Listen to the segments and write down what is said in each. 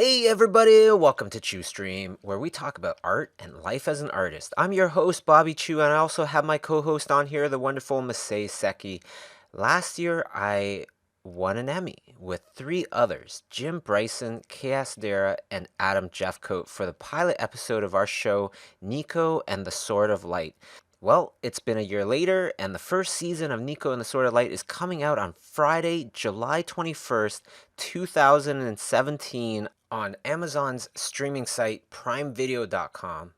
Hey everybody, welcome to Chiu Stream, where we talk about art and life as an artist. I'm your host, Bobby Chiu, and I also have my co-host on here, the wonderful Masei Seki. Last year, I won an Emmy with three others, Jim Bryson, K.S. Dara, and Adam Jeffcoat, for the pilot episode of our show, Nico and the Sword of Light. Well, it's been a year later, and the first season of Nico and the Sword of Light is coming out on Friday, July 21st, 2017, on Amazon's streaming site, primevideo.com.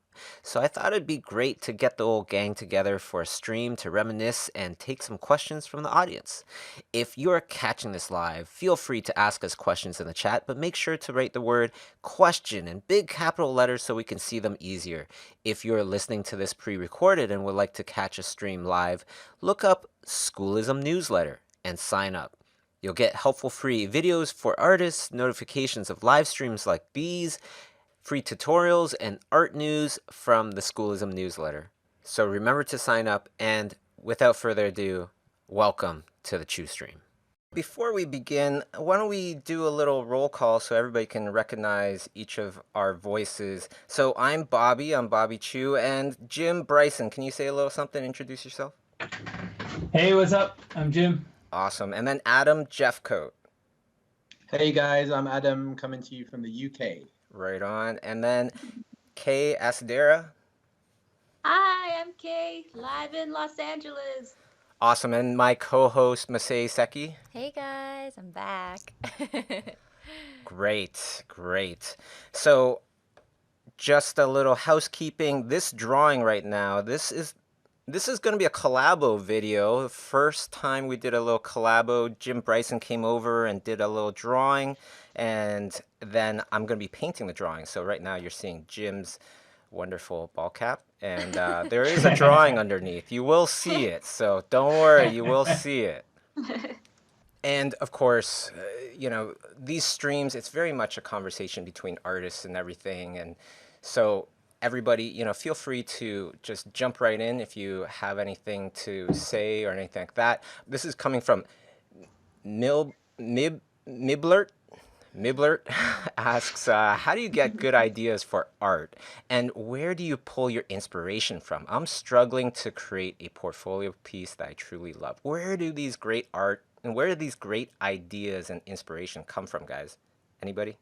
So I thought it'd be great to get the old gang together for a stream to reminisce and take some questions from the audience. If you're catching this live, feel free to ask us questions in the chat, but make sure to write the word question in big capital letters so we can see them easier. If you're listening to this pre-recorded and would like to catch a stream live, look up Schoolism Newsletter and sign up. You'll get helpful free videos for artists, notifications of live streams like these, free tutorials, and art news from the Schoolism newsletter. So remember to sign up, and without further ado, welcome to the Chiu Stream. Before we begin, why don't we do a little roll call so everybody can recognize each of our voices. So I'm Bobby Chiu, and Jim Bryson. Can you say a little something, introduce yourself? Hey, what's up? I'm Jim. Awesome. And then Adam Jeffcoat. Hey guys, I'm Adam, coming to you from the UK. Right on. And then Kay Asadera. Hi, I'm Kay, live in Los Angeles. Awesome. And my co-host, Masei Seki. Hey guys, I'm back. Great. So just a little housekeeping. This drawing right now, this is going to be a collabo video. The first time we did a little collabo, Jim Bryson came over and did a little drawing, and then I'm going to be painting the drawing. So right now you're seeing Jim's wonderful ball cap, and there is a drawing underneath. You will see it, so don't worry, you will see it. And of course, these streams, it's very much a conversation between artists and everything, and so everybody, feel free to just jump right in if you have anything to say or anything like that. This is coming from Miblert. Miblert asks, how do you get good ideas for art? And where do you pull your inspiration from? I'm struggling to create a portfolio piece that I truly love. Where do these great art and where do these great ideas and inspiration come from, guys? Anybody?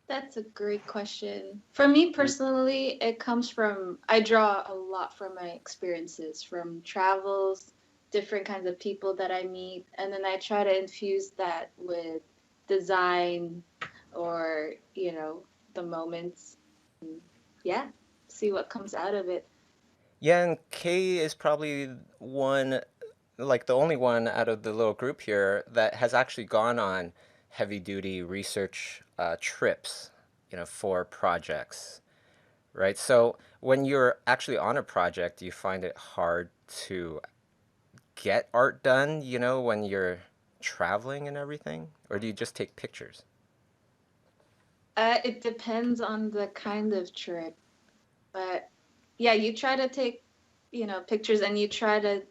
That's a great question. For me personally, it comes from, I draw a lot from my experiences, from travels, different kinds of people that I meet, and then I try to infuse that with design or, the moments. Yeah, see what comes out of it. Yeah, and Kay is probably one, like the only one out of the little group here that has actually gone on heavy-duty research trips, for projects, right? So when you're actually on a project, do you find it hard to get art done, when you're traveling and everything? Or do you just take pictures? It depends on the kind of trip. But yeah, you try to take, pictures and you try to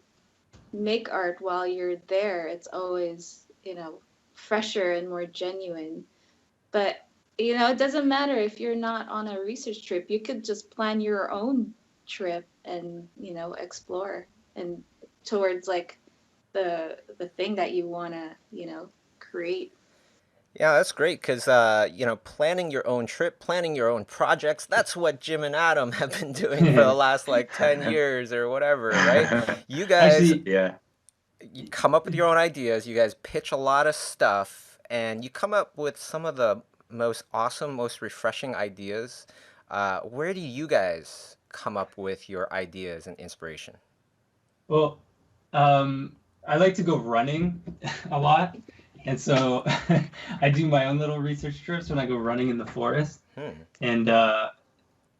make art while you're there. It's always, fresher and more genuine. But, it doesn't matter if you're not on a research trip. You could just plan your own trip and, explore and towards like the thing that you want to, create. Yeah, that's great because, planning your own trip, planning your own projects, that's what Jim and Adam have been doing for the last, 10 years or whatever, right? You guys, Actually, you come up with your own ideas, you guys pitch a lot of stuff, and you come up with some of the most awesome, most refreshing ideas. Where do you guys come up with your ideas and inspiration? Well, I like to go running a lot. And so I do my own little research trips when I go running in the forest. And yeah,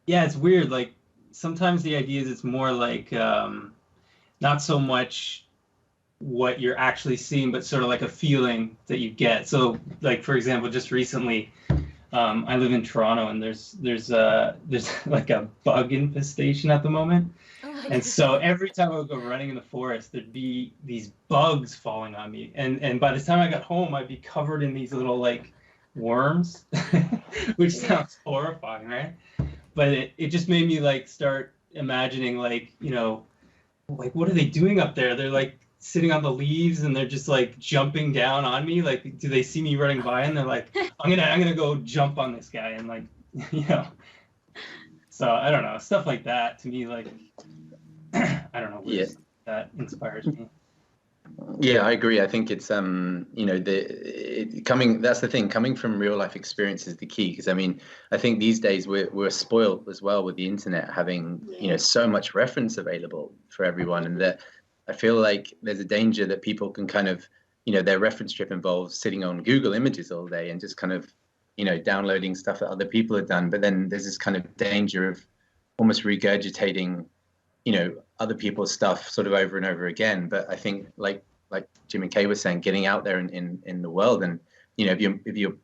it's weird. Like sometimes the ideas, it's more like not so much what you're actually seeing, but sort of like a feeling that you get. So like, for example, just recently, I live in Toronto and there's like a bug infestation at the moment. And so every time I would go running in the forest, there'd be these bugs falling on me. And by the time I got home, I'd be covered in these little like worms, which sounds horrifying, right? But it just made me like start imagining like, like what are they doing up there? They're like sitting on the leaves and they're just like jumping down on me. Like, do they see me running by and they're like, I'm gonna go jump on this guy and like, you know. So I don't know, stuff like that to me, like, I don't know, Yeah. that inspires me. Yeah, I agree. I think it's that's the thing, coming from real life experience is the key, because I mean, I think these days we're spoiled as well with the internet having, so much reference available for everyone, and that I feel like there's a danger that people can kind of, their reference trip involves sitting on Google Images all day and just kind of, downloading stuff that other people have done. But then there's this kind of danger of almost regurgitating, other people's stuff sort of over and over again. But I think like Jim and Kay was saying, getting out there in the world, and if you're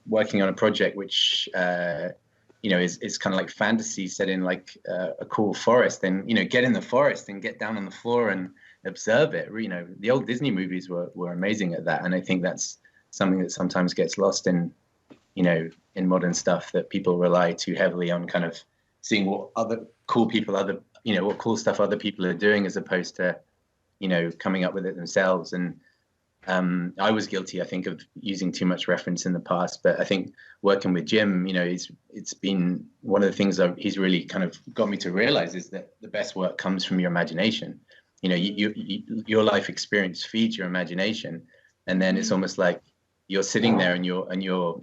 working on a project which is kind of like fantasy set in like a cool forest, then get in the forest and get down on the floor and observe it. The old Disney movies were amazing at that, and I think that's something that sometimes gets lost in modern stuff, that people rely too heavily on kind of seeing what other cool people, what cool stuff other people are doing, as opposed to coming up with it themselves. And I was guilty, I think, of using too much reference in the past. But I think working with Jim, it's been one of the things that he's really kind of got me to realize, is that the best work comes from your imagination. Your life experience feeds your imagination, and then it's almost like you're sitting there and you're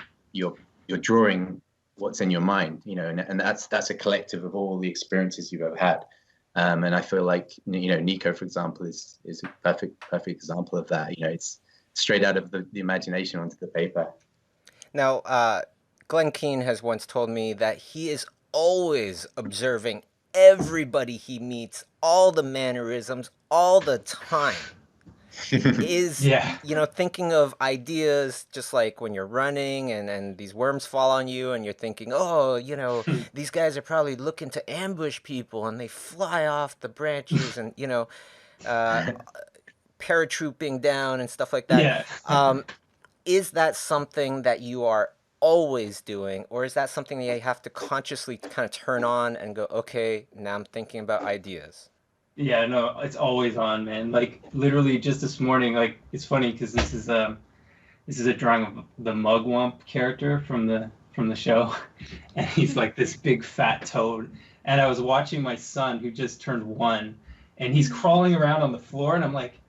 drawing what's in your mind, and that's a collective of all the experiences you've ever had. And I feel like, Nico, for example, is a perfect example of that. It's straight out of the imagination onto the paper. Now, Glenn Keane has once told me that he is always observing everybody he meets, all the mannerisms, all the time. Is, thinking of ideas, just like when you're running and these worms fall on you and you're thinking, oh, these guys are probably looking to ambush people, and they fly off the branches and, paratrooping down and stuff like that. Yeah. Is that something that you are always doing, or is that something that you have to consciously kind of turn on and go, okay, now I'm thinking about ideas? Yeah, no, it's always on, man. Like literally just this morning, like it's funny because this is a drawing of the Mugwump character from the show, and he's like this big fat toad. And I was watching my son, who just turned 1, and he's crawling around on the floor, and I'm like,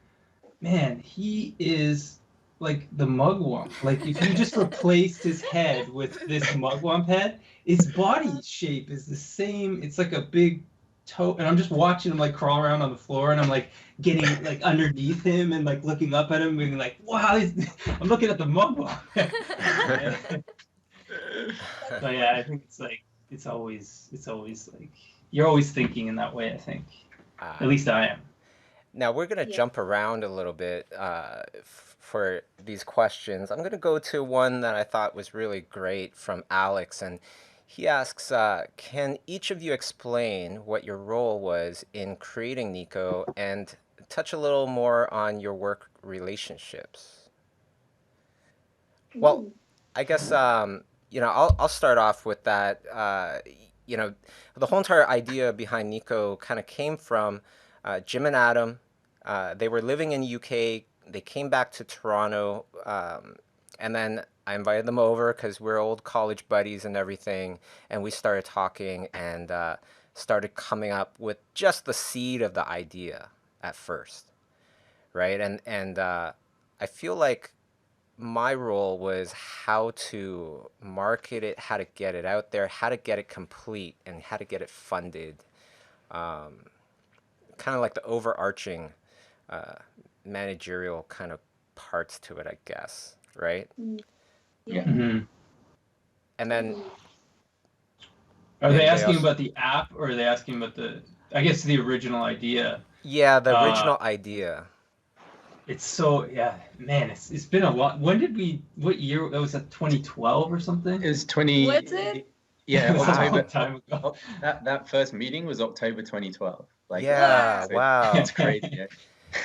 man, he is like the Mugwump. Like if you just replaced his head with this Mugwump head, his body shape is the same. It's like a big toe, and I'm just watching him like crawl around on the floor, and I'm like getting like underneath him and like looking up at him, being like, wow, I'm looking at the Mugwump. So yeah, I think it's like it's always like you're always thinking in that way, I think. At least I am. Now we're going to jump around a little bit for these questions. I'm going to go to one that I thought was really great from Alex, and he asks, can each of you explain what your role was in creating Nico and touch a little more on your work relationships? Well, I guess, I'll start off with that. The whole entire idea behind Nico kind of came from Jim and Adam. They were living in UK. They came back to Toronto, and then I invited them over because we're old college buddies and everything, and we started talking and started coming up with just the seed of the idea at first, right? And I feel like my role was how to market it, how to get it out there, how to get it complete, and how to get it funded. Kind of like the overarching managerial kind of parts to it, I guess, right? Yeah. Mm-hmm. And then are they asking about the app, or are they asking about I guess the original idea? Yeah, the original idea. It's so, man, it's been a lot. What year? That was 2012 or something? It was 20. Was it? Yeah, Wow. October. Time ago. That first meeting was October 2012. Like, yeah, wow. It's crazy.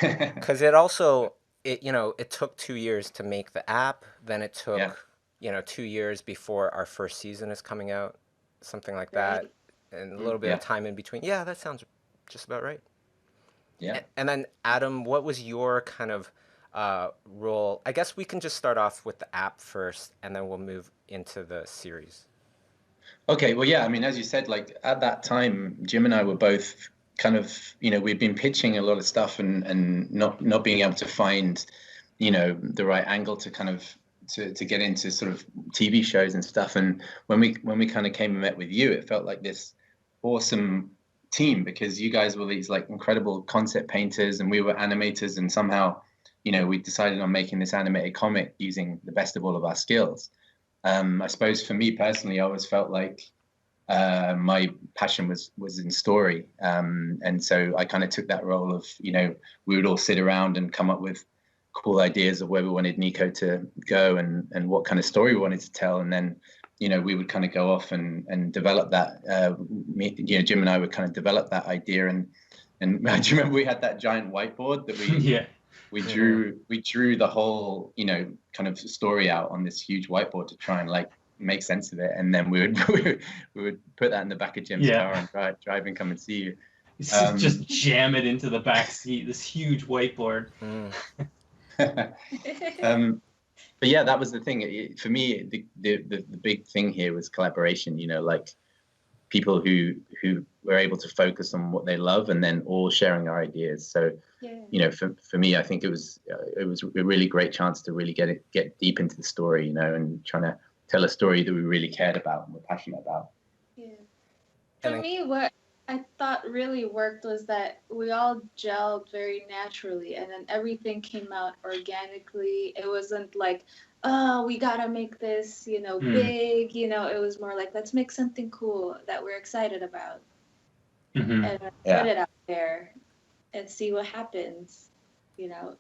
Because it also, it took 2 years to make the app. Then it took 2 years before our first season is coming out, something like that, Right. and a little bit of Yeah. time in between. Yeah, that sounds just about right. Yeah. And then, Adam, what was your kind of role? I guess we can just start off with the app first, and then we'll move into the series. Okay, well, yeah, I mean, as you said, like at that time, Jim and I were both kind of, we'd been pitching a lot of stuff and not being able to find, the right angle to kind of to get into sort of TV shows and stuff. And when we kind of came and met with you, it felt like this awesome team because you guys were these like incredible concept painters and we were animators, and somehow, we decided on making this animated comic using the best of all of our skills. I suppose for me personally, I always felt like my passion was in story, and so I kind of took that role of we would all sit around and come up with cool ideas of where we wanted Nico to go and what kind of story we wanted to tell, and then we would kind of go off and develop that. Jim and I would kind of develop that idea, and do you remember we had that giant whiteboard that we Yeah. we drew the whole kind of story out on this huge whiteboard to try and like make sense of it, and then we would put that in the back of Jim's car and drive and come and see you. Just jam it into the back seat, this huge whiteboard. But yeah, that was the thing for me. The big thing here was collaboration, like people who were able to focus on what they love and then all sharing our ideas. So for me, I think it was a really great chance to really get deep into the story, and trying to tell a story that we really cared about and were passionate about. Yeah. For me, what I thought really worked was that we all gelled very naturally, and then everything came out organically. It wasn't like, oh, we gotta make this, big. It was more like, let's make something cool that we're excited about, and put it out there and see what happens.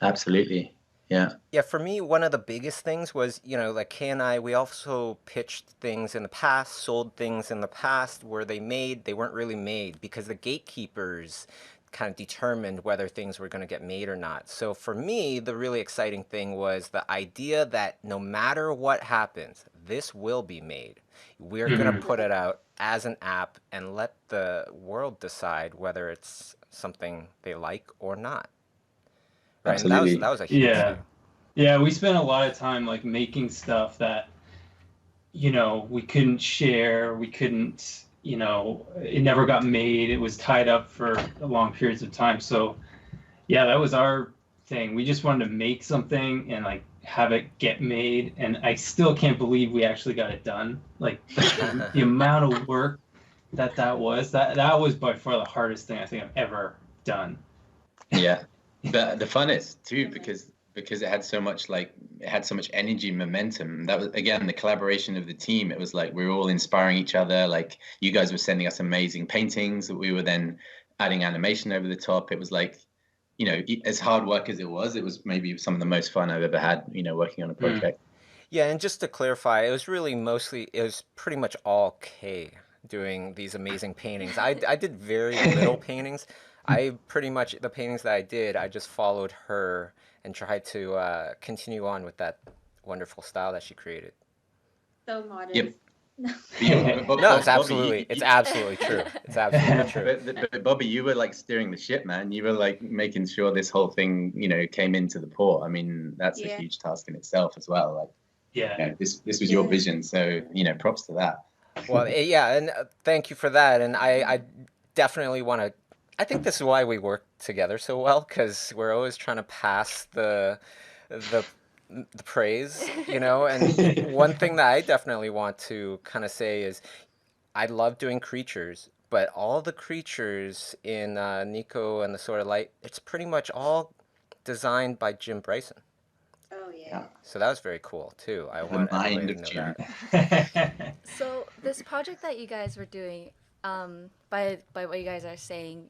Absolutely. Yeah. Yeah, for me, one of the biggest things was, like Kay and I, we also pitched things in the past, sold things in the past where they weren't really made because the gatekeepers kind of determined whether things were going to get made or not. So for me, the really exciting thing was the idea that no matter what happens, this will be made. We're going to put it out as an app and let the world decide whether it's something they like or not. Right, absolutely. And that was a huge thing. Yeah, we spent a lot of time like making stuff that we couldn't share, we couldn't, it never got made, it was tied up for long periods of time. So yeah, that was our thing. We just wanted to make something and like have it get made, and I still can't believe we actually got it done. Like the amount of work that was by far the hardest thing I think I've ever done. Yeah. The funnest too, because it had so much energy and momentum. That was again the collaboration of the team. It was like we were all inspiring each other. Like you guys were sending us amazing paintings that we were then adding animation over the top. It was like, as hard work as it was maybe some of the most fun I've ever had, working on a project. Yeah, and just to clarify, it was pretty much all Kay doing these amazing paintings. I did very little paintings. The paintings that I did, I just followed her and tried to continue on with that wonderful style that she created. So modest. Yep. No, it's absolutely true. It's absolutely true. But Bobby, you were like steering the ship, man. You were like making sure this whole thing, came into the port. I mean, that's a huge task in itself as well. Like, this was your vision, so props to that. Well, yeah, and thank you for that. And I definitely want to. I think this is why we work together so well, because we're always trying to pass the praise, And one thing that I definitely want to kind of say is, I love doing creatures, but all the creatures in Nico and the Sword of Light, it's pretty much all designed by Bryson. Oh yeah. So that was very cool too. I want everybody to know that. So this project that you guys were doing, by what you guys are saying,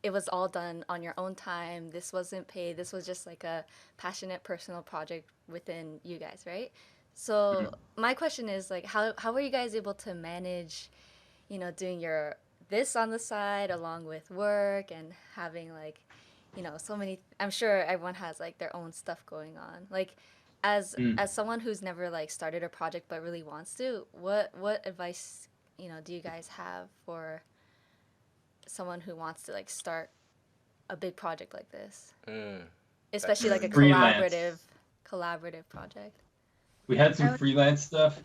it was all done on your own time. This wasn't paid. This was just like a passionate personal project within you guys, right? So my question is like, how were you guys able to manage, doing this on the side along with work and having like, so many, I'm sure everyone has like their own stuff going on. Like, as someone who's never like started a project but really wants to, what advice, do you guys have for someone who wants to like start a big project like this? Especially like a collaborative project. We had some freelance stuff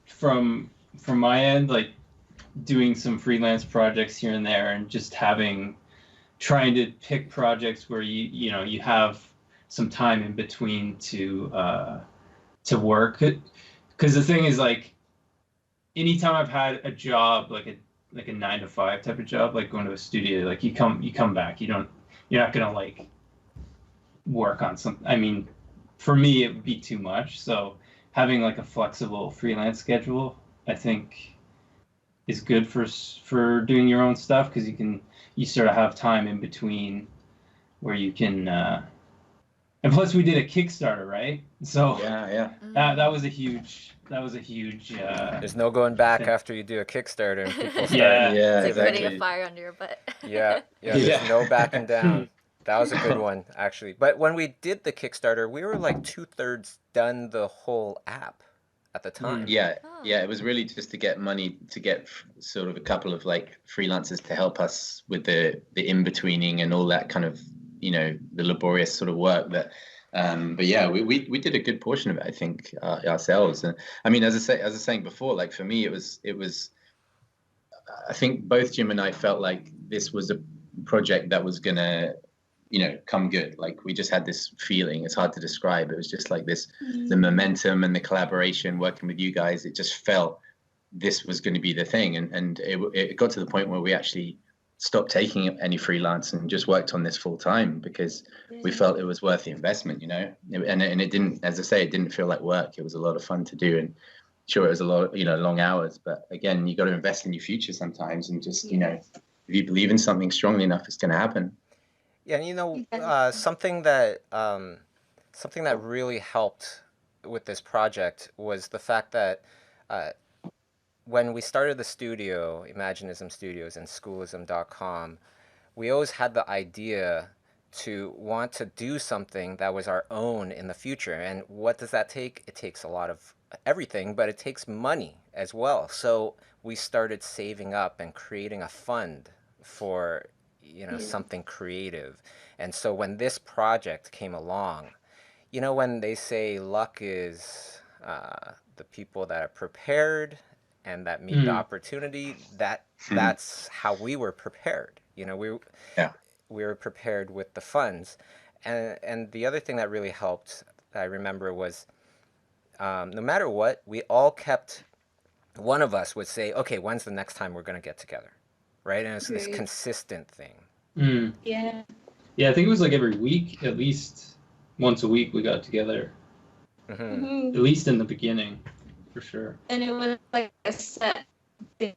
from my end, like doing some freelance projects here and there, and just trying to pick projects where you have some time in between to work. Because the thing is, like, anytime I've had a job like a 9 to 5 type of job, like going to a studio, like you come back, you're not gonna like work on something. I mean, for me, it would be too much. So having like a flexible freelance schedule, I think, is good for doing your own stuff, because you sort of have time in between where you can. And plus, we did a Kickstarter, right? So yeah. That was a huge. There's no going back after you do a Kickstarter and people start. Yeah, It's like putting a fire under your butt. Yeah. There's no backing down. That was a good one, actually. But when we did the Kickstarter, we were like 2/3 done the whole app at the time. Yeah, it was really just to get money, to get sort of a couple of like freelancers to help us with the in-betweening and all that kind of, the laborious sort of work that. But yeah, we did a good portion of it, I think, ourselves. And I mean, as I was saying before, like for me, it was. I think both Jim and I felt like this was a project that was gonna, come good. Like we just had this feeling. It's hard to describe. It was just like this, the momentum and the collaboration, working with you guys. It just felt this was going to be the thing. And it got to the point where we actually stopped taking any freelance and just worked on this full time, because we felt it was worth the investment, and it didn't, as I say, it didn't feel like work. It was a lot of fun to do. And sure, it was a lot, long hours, but again, you got to invest in your future sometimes, and just, if you believe in something strongly enough, it's going to happen. Yeah, something that really helped with this project was the fact that when we started the studio, Imaginism Studios and Schoolism.com, we always had the idea to want to do something that was our own in the future. And what does that take? It takes a lot of everything, but it takes money as well. So we started saving up and creating a fund for something creative. And so when this project came along, when they say luck is the people that are prepared and that meet the opportunity, that's how we were prepared. We were prepared with the funds. And the other thing that really helped, I remember, was no matter what, we all kept, one of us would say, okay, when's the next time we're going to get together? Right? And it's this consistent thing. Yeah. Yeah, I think it was like every week, at least once a week, we got together. At least in the beginning, for sure. And it was like a set day.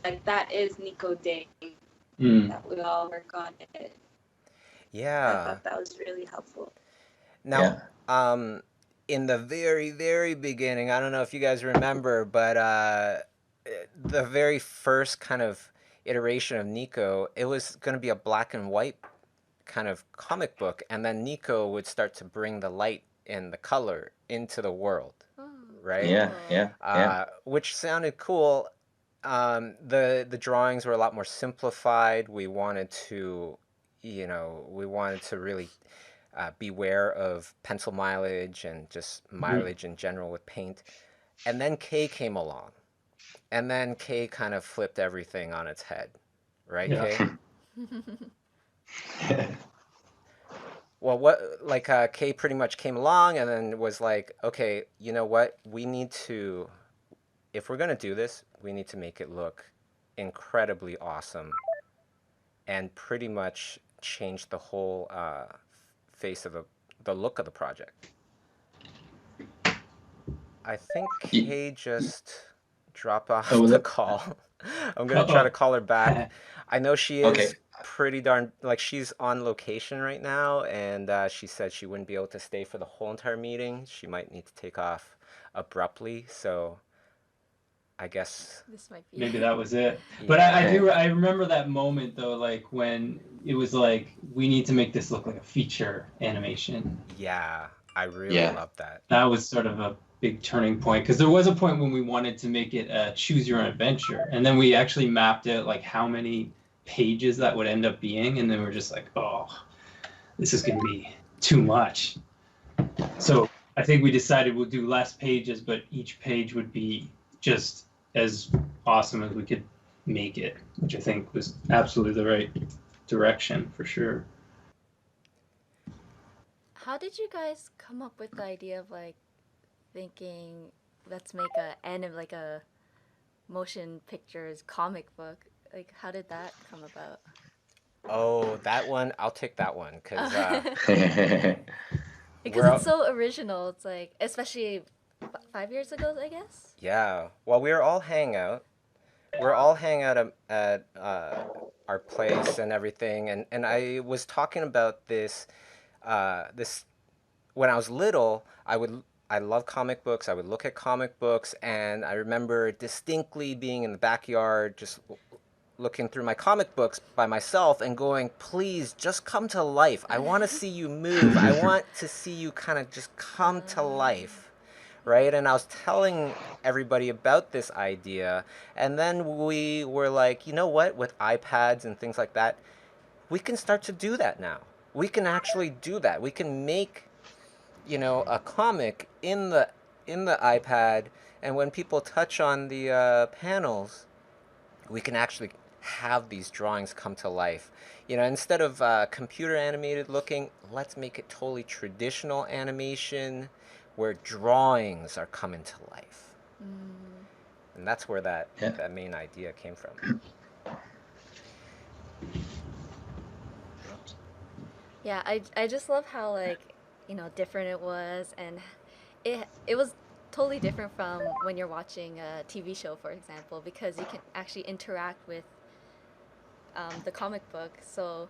Like, that is Nico Day. That we all work on it. Yeah. I thought that was really helpful. Now, in the very, very beginning, I don't know if you guys remember, but the very first kind of iteration of Nico, it was going to be a black and white kind of comic book, and then Nico would start to bring the light and the color into the world, right? Yeah. Which sounded cool. The drawings were a lot more simplified. We wanted to really beware of pencil mileage and just mileage in general with paint. And then Kay came along. And then Kay kind of flipped everything on its head. Right, Kay? Well, Kay pretty much came along and then was like, okay, you know what? If we're going to do this, we need to make it look incredibly awesome and pretty much change the whole face of the look of the project. I think Kay just dropped off the call. I'm going to try to call her back. I know she is pretty darn, she's on location right now, and she said she wouldn't be able to stay for the whole entire meeting. She might need to take off abruptly, so I guess this might be maybe that was it. Yeah. But I remember that moment though, like when it was like, we need to make this look like a feature animation. Yeah, I really Yeah. love that. That was sort of a big turning point, because there was a point when we wanted to make it a choose your own adventure, and then we actually mapped out like how many pages that would end up being, and then we're just like, oh, this is going to be too much. So I think we decided we'll do less pages, but each page would be just as awesome as we could make it, which I think was absolutely the right direction for sure. How did you guys come up with the idea of like thinking, let's make a motion pictures comic book? Like, how did that come about? Oh, that one, I'll take that one because Because we're it's so original. It's like, especially 5 years ago, I guess. yeah. Well, we were all hang out. We're all hang out at our place and everything, and I was talking about this when I was little. I love comic books. I would look at comic books, and I remember distinctly being in the backyard, just looking through my comic books by myself and going, please just come to life. I want to see you move. I want to see you kind of just come to life. Right? And I was telling everybody about this idea. And then we were like, you know what? With iPads and things like that, we can start to do that now. We can actually do that. We can make, a comic in the iPad. And when people touch on the panels, we can actually have these drawings come to life. Instead of computer animated looking, let's make it totally traditional animation where drawings are coming to life. And that's where that main idea came from. Yeah, I just love how like, different it was, and it was totally different from when you're watching a TV show, for example, because you can actually interact with the comic book. So,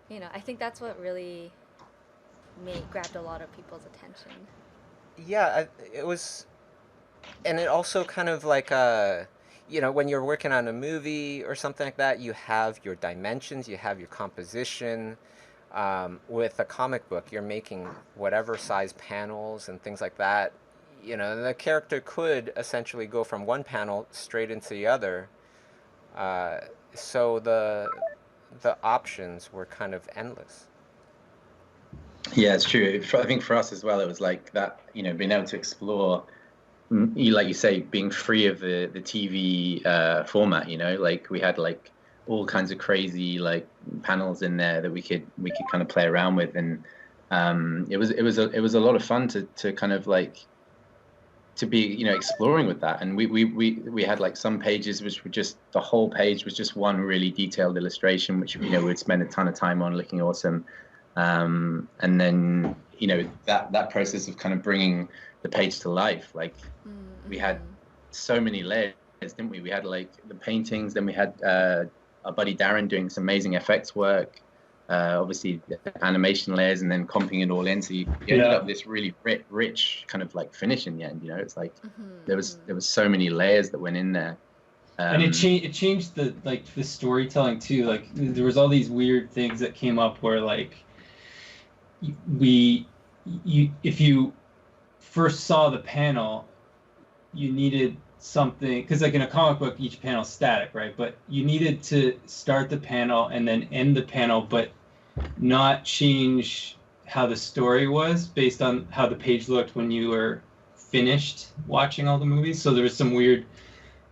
I think that's what really grabbed a lot of people's attention. Yeah, it was, and it also kind of like when you're working on a movie or something like that, you have your dimensions, you have your composition. With a comic book, you're making whatever size panels and things like that. The character could essentially go from one panel straight into the other. So the options were kind of endless. Yeah, it's true. I think for us as well, it was like that, being able to explore, like you say, being free of the TV format, like we had like all kinds of crazy like panels in there that we could kind of play around with, and it was a lot of fun to kind of like to be exploring with that. And we had like some pages which were just, the whole page was just one really detailed illustration which we'd spend a ton of time on, looking awesome. And then that process of kind of bringing the page to life, like we had so many layers, didn't we? We had like the paintings, then we had our buddy Darren doing some amazing effects work, obviously the animation layers, and then comping it all in, so you ended up this really rich kind of like finish in the end. It's like there was so many layers that went in there. And it changed the storytelling too. Like there was all these weird things that came up where like if you first saw the panel, you needed something, because like in a comic book each panel's static, right? But you needed to start the panel and then end the panel, but not change how the story was based on how the page looked when you were finished watching all the movies. So there was some weird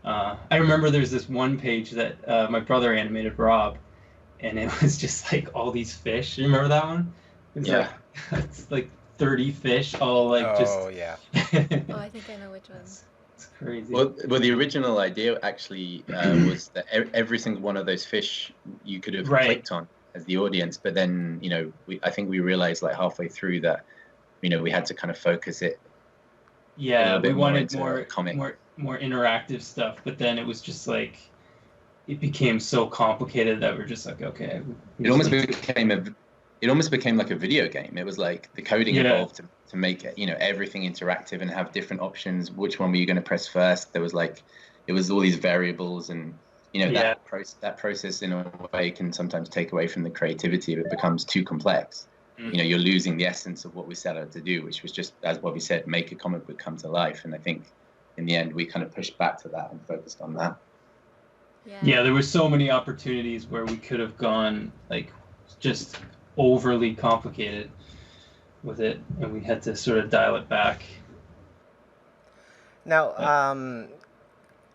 I remember there's this one page that my brother animated, Rob, and it was just like all these fish. You remember that one? Yeah. It's like 30 fish all like just. Oh yeah. Oh, I think I know which one. It's crazy. Well, the original idea actually was that every single one of those fish you could have clicked on as the audience, but then I think we realized like halfway through that we had to kind of focus it. Yeah, we wanted more interactive stuff, but then it was just like it became so complicated that we're just like, okay. It almost became like a video game. It was like the coding involved to make it, everything interactive and have different options. Which one were you going to press first? There was like, it was all these variables, and that process in a way can sometimes take away from the creativity if it becomes too complex. you're losing the essence of what we set out to do, which was just, as Bobby said, make a comic book come to life. And I think in the end, we kind of pushed back to that and focused on that. Yeah, there were so many opportunities where we could have gone like just overly complicated with it, and we had to sort of dial it back. Now,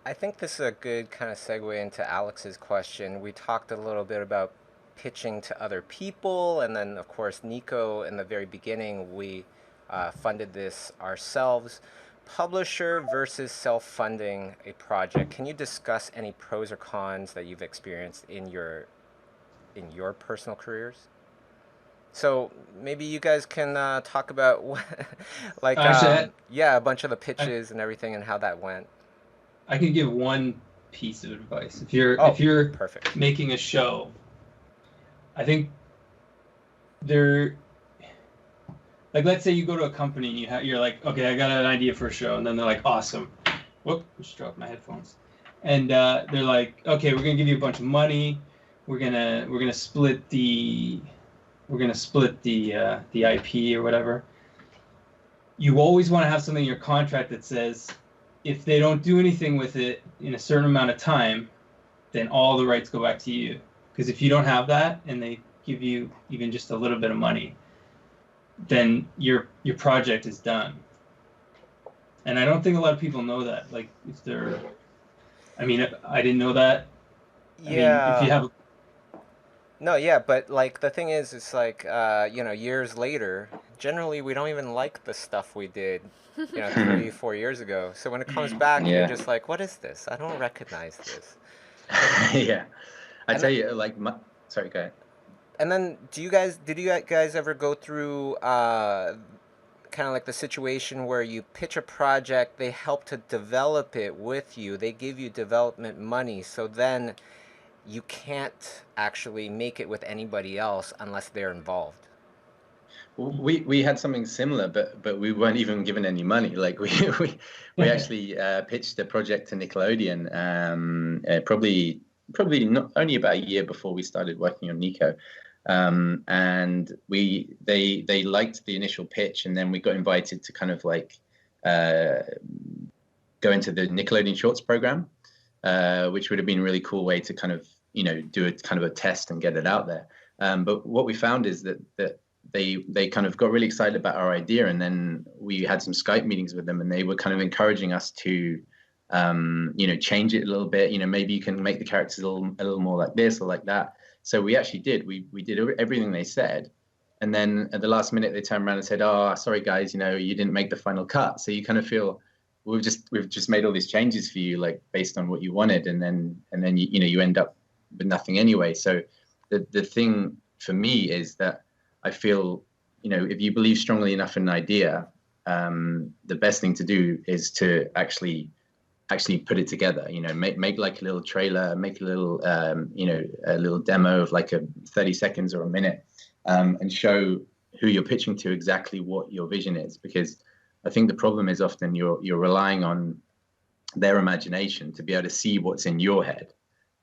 I think this is a good kind of segue into Alex's question. We talked a little bit about pitching to other people, and then, of course, Nico, in the very beginning, we funded this ourselves. Publisher versus self-funding a project. Can you discuss any pros or cons that you've experienced in your personal careers? So maybe you guys can talk about like a bunch of the pitches and everything and how that went. I can give one piece of advice. If you're perfect. making a show, I think like, let's say you go to a company and you're like, okay, I got an idea for a show, and then they're like, awesome. Whoop, just dropped my headphones. And they're like, okay, we're gonna give you a bunch of money. We're gonna split the IP or whatever. You always want to have something in your contract that says, if they don't do anything with it in a certain amount of time, then all the rights go back to you. Because if you don't have that and they give you even just a little bit of money, then your project is done. And I don't think a lot of people know that. Like, if they're, I mean, I didn't know that. Yeah. I mean, if you have. No, yeah, but like the thing is, it's like years later, generally we don't even like the stuff we did, 3-4 years ago. So when it comes back, you're just like, what is this? I don't recognize this. Yeah, I tell you, like, sorry, go ahead. And then, did you guys ever go through kind of like the situation where you pitch a project, they help to develop it with you, they give you development money, so then you can't actually make it with anybody else unless they're involved? We had something similar, but we weren't even given any money. Like we actually pitched a project to Nickelodeon, probably not only about a year before we started working on Nico. And they liked the initial pitch, and then we got invited to kind of like go into the Nickelodeon Shorts program, which would have been a really cool way to kind of do a kind of a test and get it out there. But what we found is that they kind of got really excited about our idea, and then we had some Skype meetings with them, and they were kind of encouraging us to change it a little bit. Maybe you can make the characters a little more like this or like that. So we actually did. We did everything they said, and then at the last minute they turned around and said, "Oh, sorry guys, you didn't make the final cut." So you kind of feel we've just made all these changes for you, like based on what you wanted, and then you end up with nothing anyway. So the thing for me is that I feel if you believe strongly enough in an idea, the best thing to do is to actually put it together. Make like a little trailer, make a little a little demo of like 30 seconds or a minute, and show who you're pitching to exactly what your vision is. Because I think the problem is often you're relying on their imagination to be able to see what's in your head.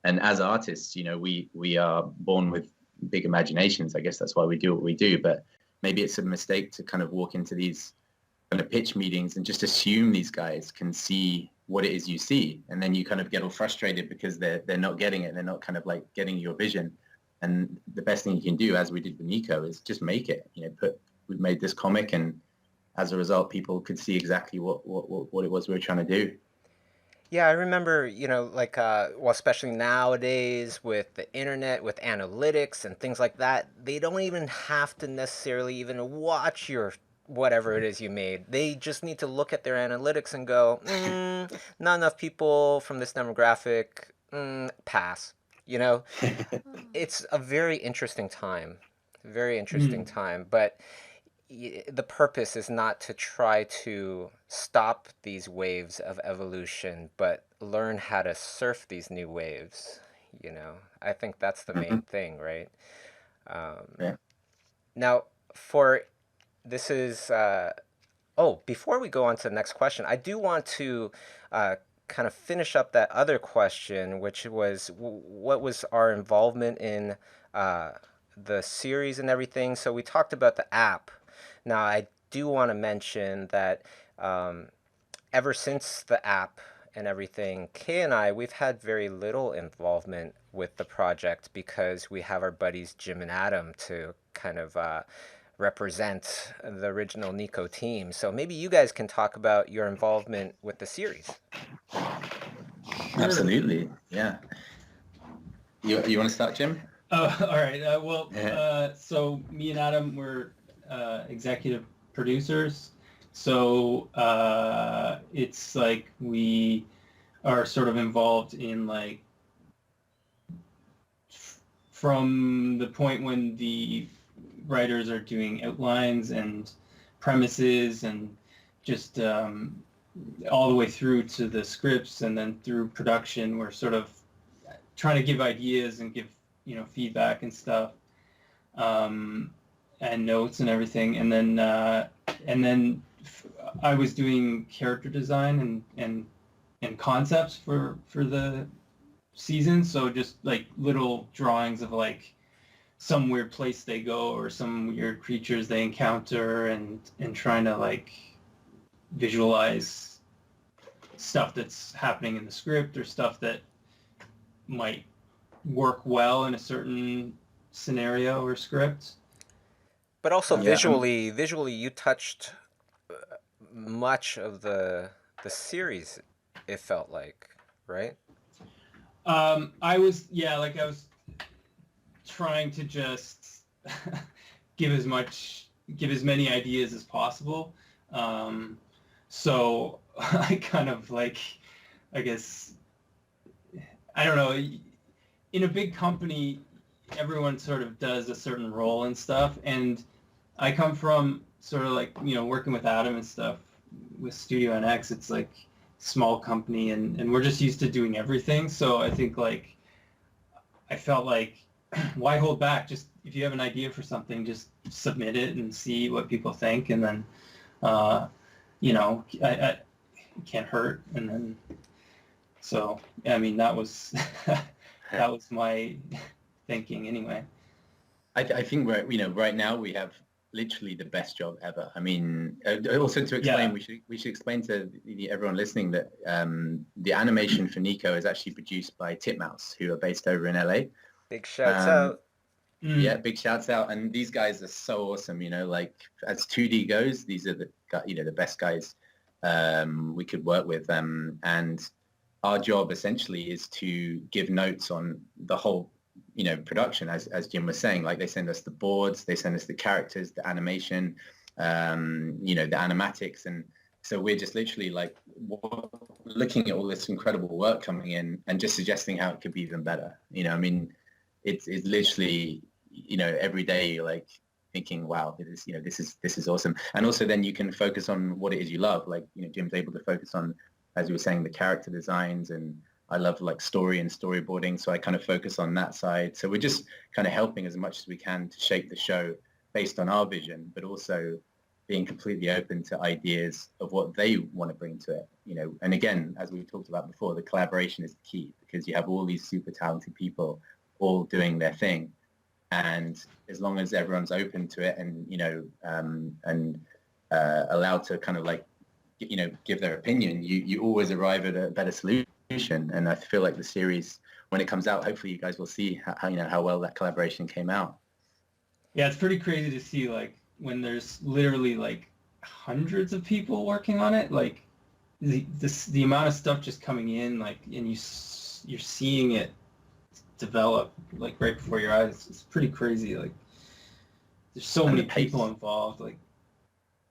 And as artists, we are born with big imaginations. I guess that's why we do what we do. But maybe it's a mistake to kind of walk into these kind of pitch meetings and just assume these guys can see what it is you see, and then you kind of get all frustrated because they're not getting it. They're not kind of like getting your vision. And the best thing you can do, as we did with Nico, is just make it. We've made this comic, and as a result, people could see exactly what it was we were trying to do. Yeah, I remember, especially nowadays with the internet, with analytics and things like that, they don't even have to necessarily even watch your whatever it is you made. They just need to look at their analytics and go, not enough people from this demographic, pass. It's a very interesting time. Very interesting time. But the purpose is not to try to stop these waves of evolution, but learn how to surf these new waves. I think that's the main thing, right? Yeah. Now, this is before we go on to the next question, I do want to kind of finish up that other question, which was what was our involvement in the series and everything. So we talked about the app. Now I do want to mention that um, ever since the app and everything, Kay and I, we've had very little involvement with the project because we have our buddies Jim and Adam to kind of represent the original Nico team. So maybe you guys can talk about your involvement with the series. Absolutely, yeah. You want to start, Jim? Oh, all right. Yeah. So me and Adam were executive producers. So it's like we are sort of involved in like from the point when the writers are doing outlines and premises and just all the way through to the scripts, and then through production we're sort of trying to give ideas and give feedback and stuff, and notes and everything, and then I was doing character design and concepts for the season. So just like little drawings of like some weird place they go or some weird creatures they encounter, and trying to like visualize stuff that's happening in the script or stuff that might work well in a certain scenario or script. But also Yeah, visually, you touched much of the series. It felt like, right? I was trying to just give as many ideas as possible. So I kind of like, I guess, I don't know, in a big company, everyone sort of does a certain role and stuff. And I come from sort of like, working with Adam and stuff with Studio NX. It's like small company, and we're just used to doing everything. So I think like, I felt like, why hold back? Just if you have an idea for something, just submit it and see what people think. And then, I it can't hurt. And then, so, I mean, that was, that was my thinking anyway. I think right now we have literally the best job ever. I mean, also to explain, Yeah. we should explain to everyone listening that the animation for Nico is actually produced by Titmouse, who are based over in LA. Big shouts Um, out. yeah, big shouts out. And these guys are so awesome. Like as 2D goes, these are the best guys we could work with. And our job essentially is to give notes on the whole production, as Jim was saying. Like, they send us the boards, they send us the characters, the animation, the animatics, and so we're just literally like looking at all this incredible work coming in and just suggesting how it could be even better. I mean, it's literally every day like thinking, wow, this is awesome. And also then you can focus on what it is you love. Like, Jim's able to focus on, as you were saying, the character designs, and I love like story and storyboarding, so I kind of focus on that side. So we're just kind of helping as much as we can to shape the show based on our vision, but also being completely open to ideas of what they want to bring to it. And again, as we talked about before, the collaboration is the key, because you have all these super talented people all doing their thing, and as long as everyone's open to it and allowed to kind of like give their opinion, you always arrive at a better solution. And I feel like the series, when it comes out, hopefully you guys will see how well that collaboration came out. Yeah, it's pretty crazy to see like when there's literally like hundreds of people working on it, like the amount of stuff just coming in, like, and you're seeing it develop like right before your eyes. It's pretty crazy. Like, there's so many people involved. Like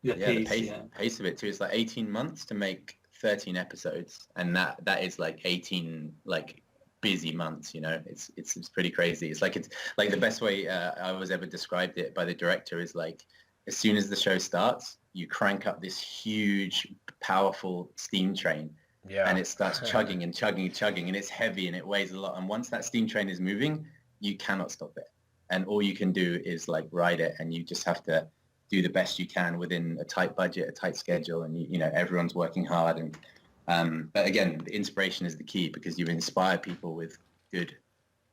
the pace of it too. It's like 18 months to make 13 episodes, and that is like 18 like busy months. It's pretty crazy. It's like the best way I was ever described it by the director is like, as soon as the show starts, you crank up this huge, powerful steam train. Yeah. And it starts chugging and chugging and chugging, and it's heavy and it weighs a lot. And once that steam train is moving, you cannot stop it. And all you can do is like ride it, and you just have to do the best you can within a tight budget, a tight schedule, and everyone's working hard. And but again, the inspiration is the key, because you inspire people with good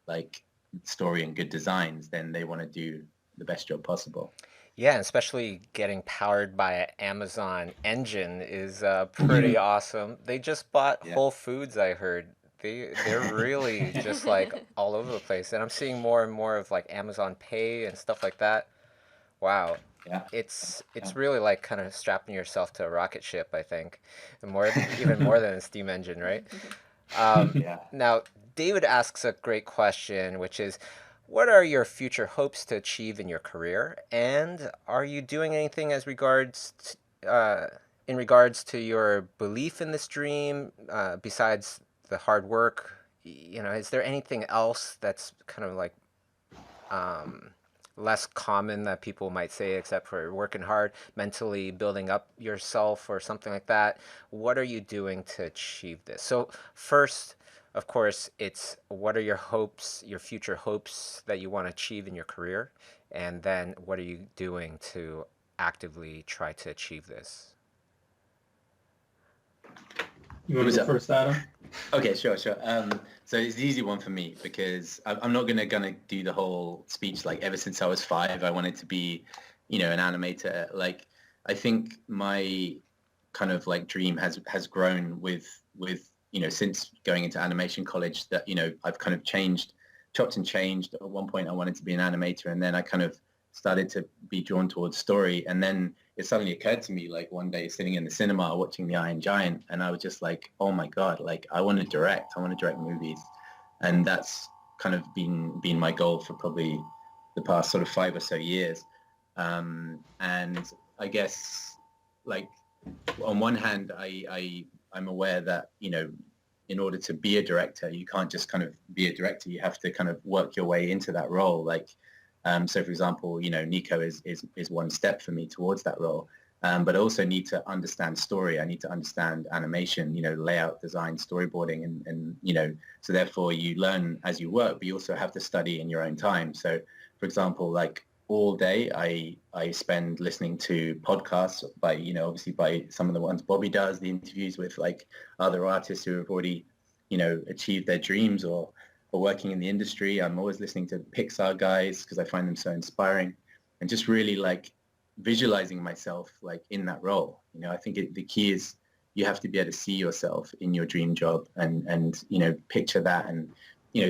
like story and good designs, then they want to do the best job possible. Yeah, and especially getting powered by an Amazon engine is pretty awesome. They just bought Yeah. Whole Foods, I heard. They're really just like all over the place, and I'm seeing more and more of like Amazon Pay and stuff like that. Wow. Yeah. It's really like kind of strapping yourself to a rocket ship, I think. And more even more than a steam engine, right? Yeah. Now, David asks a great question, which is, what are your future hopes to achieve in your career? And are you doing anything in regards to your belief in this dream, besides the hard work? You know, is there anything else that's kind of like um, less common that people might say, except for working hard, mentally building up yourself or something like that? What are you doing to achieve this? So, first, of course, it's what are your hopes, your future hopes that you want to achieve in your career? And then what are you doing to actively try to achieve this? You want to go first, Adam? Okay, sure. So it's the easy one for me because I'm not gonna do the whole speech. Like ever since I was 5, I wanted to be, an animator. Like I think my kind of like dream has grown with since going into animation college. That I've kind of chopped and changed. At one point, I wanted to be an animator, and then I kind of started to be drawn towards story, and then it suddenly occurred to me like one day sitting in the cinema watching The Iron Giant, and I was just like, oh my God, like I want to direct movies. And that's kind of been my goal for probably the past sort of 5 or so years. And I guess like on one hand, I'm aware that, in order to be a director, you can't just kind of be a director. You have to kind of work your way into that role. Like, so for example, Nico is one step for me towards that role. But I also need to understand story. I need to understand animation, layout, design, storyboarding, and so therefore you learn as you work, but you also have to study in your own time. So for example, like all day I spend listening to podcasts by, obviously by some of the ones Bobby does, the interviews with like other artists who have already, achieved their dreams or working in the industry. I'm always listening to Pixar guys because I find them so inspiring, and just really like visualizing myself like in that role. I think the key is you have to be able to see yourself in your dream job and picture that, and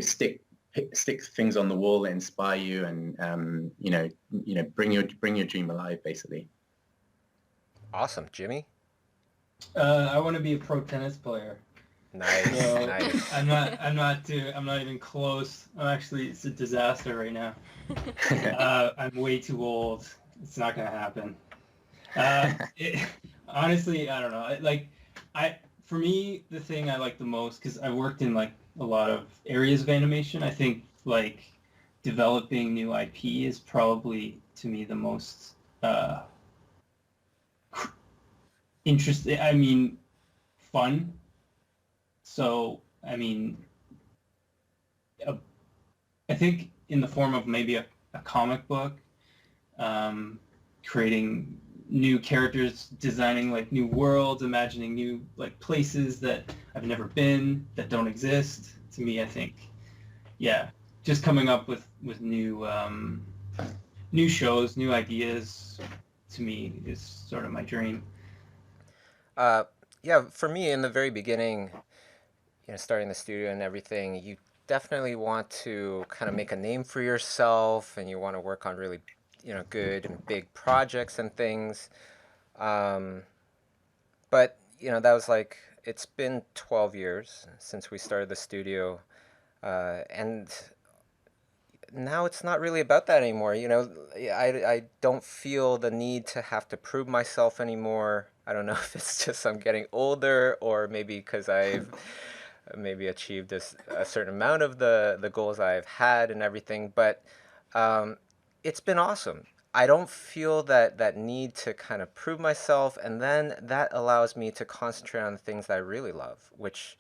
stick things on the wall that inspire you, and bring your dream alive, basically. Awesome. Jimmy? I want to be a pro tennis player. Nice, So nice. I'm not even close. It's a disaster right now. I'm way too old. It's not gonna happen. Honestly, I don't know. For me, the thing I like the most, because I worked in like a lot of areas of animation, I think like developing new IP is probably to me the most interesting. I mean, fun. So I mean, I think in the form of maybe a comic book, creating new characters, designing like new worlds, imagining new like places that I've never been, that don't exist. To me, I think, yeah, just coming up with new new shows, new ideas, to me is sort of my dream. Yeah, for me in the very beginning, starting the studio and everything, you definitely want to kind of make a name for yourself, and you want to work on really, good and big projects and things. Um, but that was like it's been 12 years since we started the studio, and now it's not really about that anymore. I don't feel the need to have to prove myself anymore. I don't know if it's just I'm getting older, or maybe because I've maybe achieved a certain amount of the goals I've had and everything. But it's been awesome. I don't feel that need to kind of prove myself, and then that allows me to concentrate on the things that I really love, which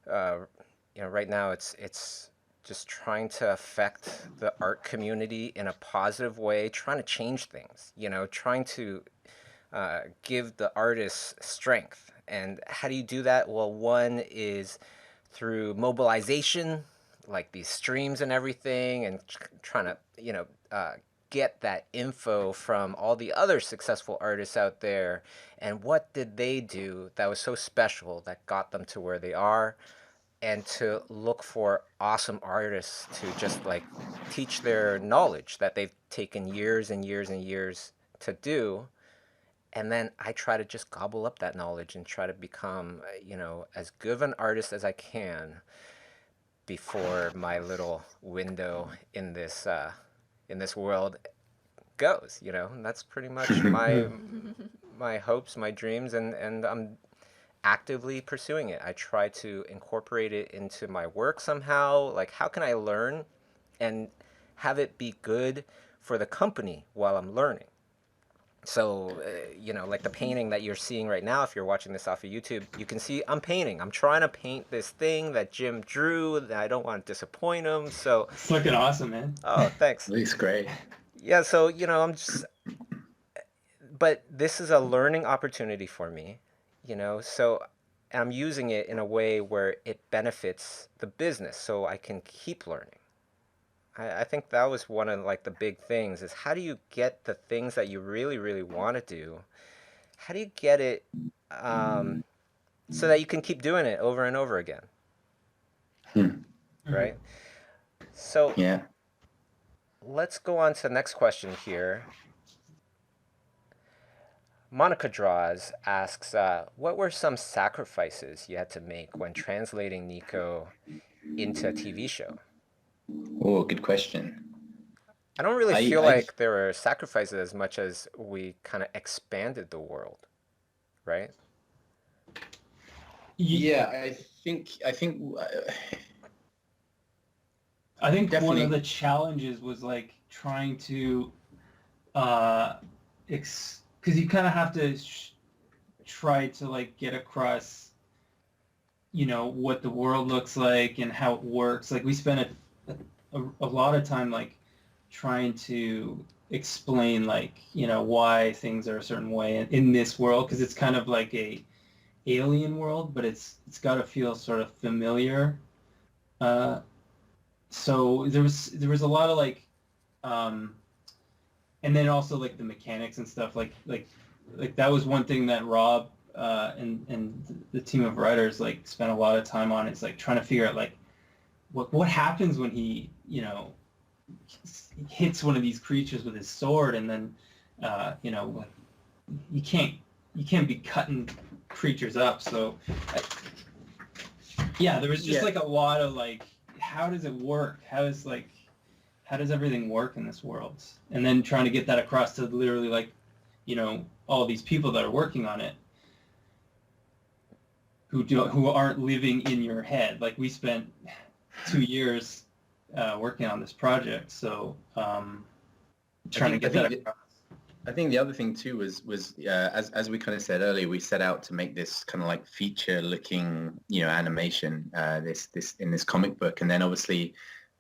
uh, right now it's just trying to affect the art community in a positive way, trying to change things, trying to give the artists strength. And how do you do that? Well, one is through mobilization, like these streams and everything, and trying to get that info from all the other successful artists out there, and what did they do that was so special that got them to where they are, and to look for awesome artists to just like teach their knowledge that they've taken years and years and years to do. And then I try to just gobble up that knowledge and try to become, as good of an artist as I can before my little window in this world goes. And that's pretty much my hopes, my dreams, and I'm actively pursuing it. I try to incorporate it into my work somehow. Like, how can I learn and have it be good for the company while I'm learning? So, like the painting that you're seeing right now, if you're watching this off of YouTube, you can see I'm painting. I'm trying to paint this thing that Jim drew. That I don't want to disappoint him. So, It's looking awesome, man. oh, thanks. Looks great. Yeah, so, I'm just, but this is a learning opportunity for me, so I'm using it in a way where it benefits the business so I can keep learning. I think that was one of like the big things is how do you get the things that you really, really want to do? How do you get it so that you can keep doing it over and over again? Right? So Yeah. let's go on to the next question here. Monica Draws asks, what were some sacrifices you had to make when translating Nico into a TV show? Oh, good question. I don't really feel I like there were sacrifices as much as we kind of expanded the world, right? yeah, I think I think one Definitely. of the challenges was like trying to, because you kind of have to try to like get across, what the world looks like and how it works. Like we spent a lot of time like trying to explain like, why things are a certain way in this world, because it's kind of like a alien world, but it's got to feel sort of familiar. So there was a lot of like, and then also like the mechanics and stuff like that was one thing that Rob and the team of writers like spent a lot of time on. It's like trying to figure out like what happens when he hits one of these creatures with his sword, and then like, you can't be cutting creatures up. So yeah, there was just like a lot of like, how does it work? How does everything work in this world? And then trying to get that across to literally like, all these people that are working on it who aren't living in your head. Like we spent 2 years working on this project, so trying to get that across. I think the other thing too was as we kind of said earlier, we set out to make this kind of like feature looking animation this in this comic book, and then obviously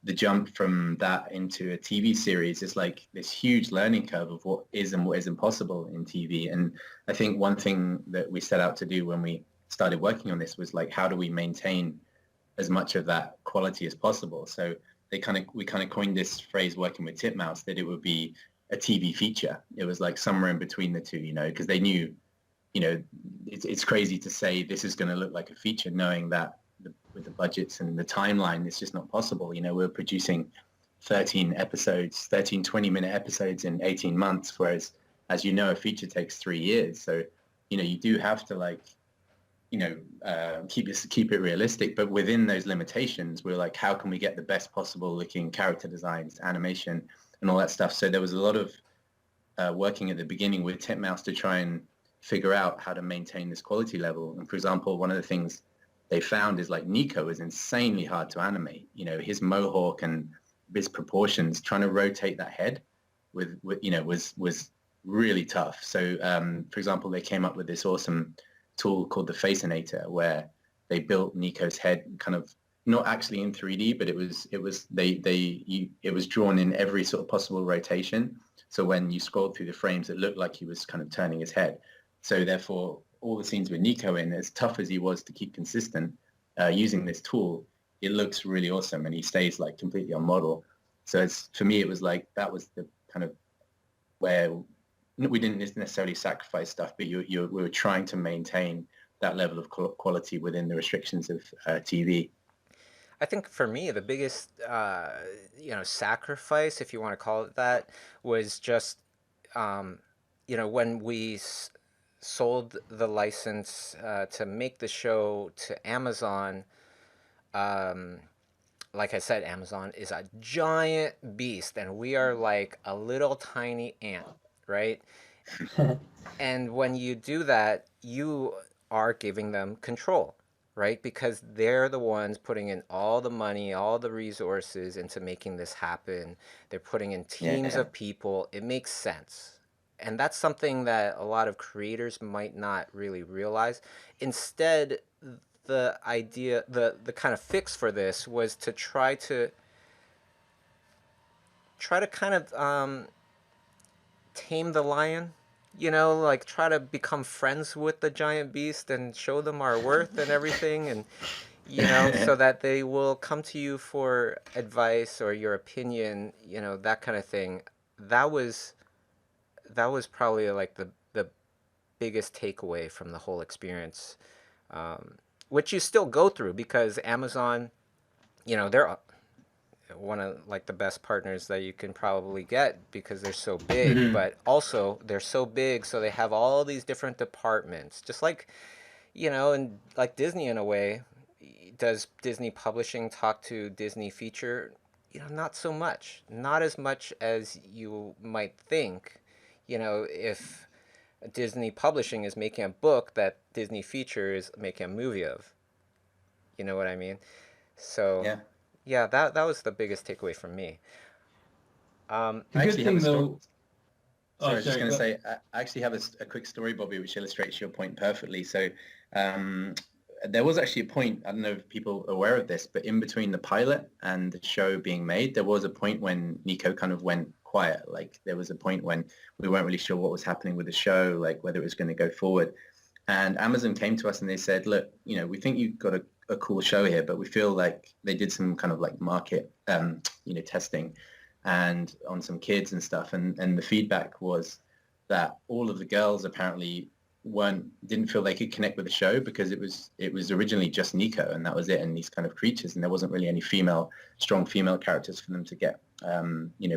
the jump from that into a TV series is like this huge learning curve of what is and what isn't possible in TV. And I think one thing that we set out to do when we started working on this was like, how do we maintain as much of that quality as possible? So we kind of coined this phrase working with Titmouse that it would be a TV feature. It was like somewhere in between the two, because they knew, it's crazy to say this is going to look like a feature, knowing that with the budgets and the timeline, it's just not possible. We're producing 13 episodes, 20-minute episodes in 18 months, whereas, as a feature takes 3 years. So, you do have to like, keep it realistic, but within those limitations, we're like, how can we get the best possible looking character designs, animation, and all that stuff? So there was a lot of working at the beginning with Titmouse to try and figure out how to maintain this quality level. And for example, one of the things they found is like Nico is insanely hard to animate. His mohawk and his proportions, trying to rotate that head with was really tough. So for example, they came up with this awesome tool called the Faceinator, where they built Nico's head kind of not actually in 3D, but it was drawn in every sort of possible rotation. So when you scrolled through the frames, it looked like he was kind of turning his head. So therefore, all the scenes with Nico in, as tough as he was to keep consistent, using this tool, it looks really awesome, and he stays like completely on model. So it's, for me, it was like that was the kind of where we didn't necessarily sacrifice stuff, but we were trying to maintain that level of quality within the restrictions of TV. I think for me, the biggest, sacrifice, if you want to call it that, was just, when we sold the license to make the show to Amazon. Um, like I said, Amazon is a giant beast, and we are like a little tiny ant, right? And when you do that, you are giving them control, right? Because they're the ones putting in all the money, all the resources into making this happen. They're putting in teams Yeah. of people. It makes sense. And that's something that a lot of creators might not really realize. Instead, the kind of fix for this was to try to kind of tame the lion, like try to become friends with the giant beast and show them our worth and everything, and so that they will come to you for advice or your opinion, that kind of thing. That was probably like the biggest takeaway from the whole experience, which you still go through because Amazon, they're one of like the best partners that you can probably get because they're so big, but also they're so big, so they have all these different departments, just like, and like Disney in a way. Does Disney Publishing talk to Disney Feature? Not so much, not as much as you might think. If Disney Publishing is making a book that Disney Feature is making a movie of, you know what I mean? So Yeah. yeah, that was the biggest takeaway from me. The I good actually have thing a story. though. Sorry, Oh, I was just sorry. going to say, I actually have a quick story, Bobby, which illustrates your point perfectly. So um, there was actually a point, I don't know if people are aware of this, but in between the pilot and the show being made, there was a point when Nico kind of went quiet. Like there was a point when we weren't really sure what was happening with the show, like whether it was going to go forward. And Amazon came to us and they said, look, we think you've got a cool show here, but we feel like they did some kind of like market, testing and on some kids and stuff. And the feedback was that all of the girls apparently didn't feel they could connect with the show because it was originally just Nico and that was it, and these kind of creatures, and there wasn't really any strong female characters for them to get